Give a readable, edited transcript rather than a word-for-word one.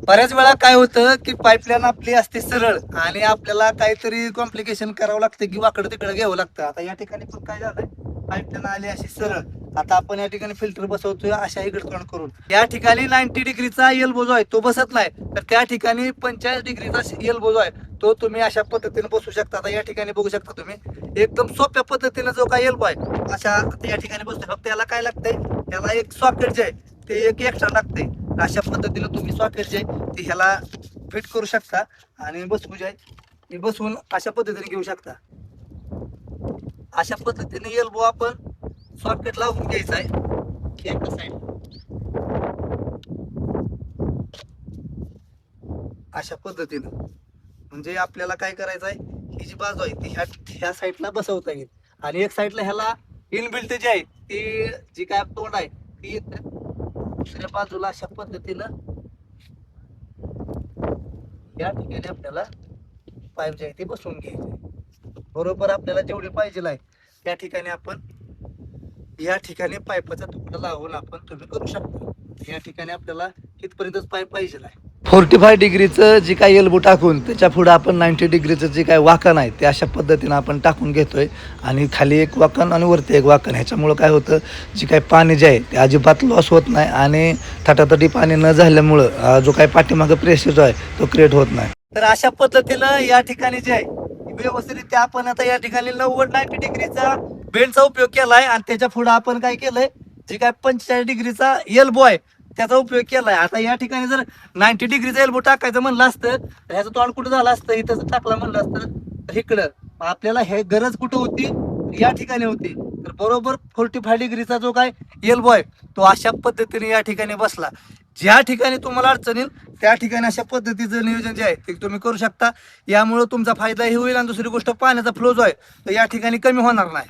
बऱ्याच वेळा काय होतं की पाईपलाईन आपली असते सरळ आणि आपल्याला काहीतरी कॉम्प्लिकेशन करावं लागतं की वाकडं तिकडं घ्यावं लागतं. आता या ठिकाणी पण काय झालंय, पाईपलाईन आली अशी सरळ. आता आपण या ठिकाणी फिल्टर बसवतोय अशा इकडे तोंड करून. या ठिकाणी 90 डिग्रीचा एल्बो जो आहे तो बसत नाही, तर त्या ठिकाणी 45 डिग्रीचा एल्बो जो आहे तो तुम्ही अशा पद्धतीने बसू शकता. आता या ठिकाणी बघू शकता तुम्ही एकदम सोप्या पद्धतीने जो काय एल्बो आहे अशा आता या ठिकाणी बसतोय. फक्त याला काय लागतंय, याला एक सॉकेट जे आहे ते एक एक्स्ट्रा लागतंय. अशा पद्धतीने तुम्ही सॉकेट जे आहे ते ह्याला फिट करू शकता आणि बसवू जे आहे ते बसवून अशा पद्धतीने घेऊ शकता. अशा पद्धतीने एल्बो आपण सॉकेट लावून घ्यायचा आहे एका साईड. अशा पद्धतीनं म्हणजे आपल्याला काय करायचं आहे, ही जी बाजू आहे ती ह्या साईडला बसवता येईल आणि एक साईडला ह्याला इनबिल्ट जी आहे ती जी काय तोंड आहे ती दुसऱ्या बाजूला अशा पद्धतीनं या ठिकाणी आपल्याला पाईप जे आहे ते बसवून घ्यायचे. बरोबर आपल्याला जेवढी पाहिजे आहे त्या ठिकाणी आपण या ठिकाणी पाईपाचा तुकडा लावून आपण तुम्ही करू शकता. या ठिकाणी आपल्याला इथपर्यंतच पाईप पाहिजे आहे. 45 डिग्रीचं जी काही एल्बो टाकून त्याच्या पुढं आपण 90 डिग्रीचं जे काही वाकण आहे ते अशा पद्धतीनं आपण टाकून घेतोय आणि खाली एक वाकण आणि वरती एक वाकण. ह्याच्यामुळं काय होतं, जे काही पाणी जे आहे ते अजिबात लॉस होत नाही आणि थटाथटी पाणी न झाल्यामुळं जो काही पाठीमागं प्रेशर जो आहे तो क्रिएट होत नाही. तर अशा पद्धतीनं या ठिकाणी जे आहे व्यवस्थितरित्या आपण आता या ठिकाणी 90 डिग्रीचा बेंडचा उपयोग केलाय आणि त्याच्या पुढे आपण काय केलंय, जे काय 45 डिग्रीचा एल्बो आहे त्याचा उपयोग केलाय. आता या ठिकाणी जर 90 डिग्रीचा एल्बो टाकायचं म्हणलं असतं तर ह्याचं तोंड कुठं झालं असतं, इथं टाकला म्हणलं असतं तर इकडं. आपल्याला हे गरज कुठं होती, या ठिकाणी होती. तर बरोबर 45 डिग्रीचा जो काय एल्बो आहे तो अशा पद्धतीने या ठिकाणी बसला. ज्या ठिकाणी तुम्हाला अडचण येईल त्या ठिकाणी अशा पद्धतीचं नियोजन जे आहे ते तुम्ही करू शकता. यामुळे तुमचा फायदाही होईल आणि दुसरी गोष्ट पाण्याचा फ्लो जो आहे तो या ठिकाणी कमी होणार नाही.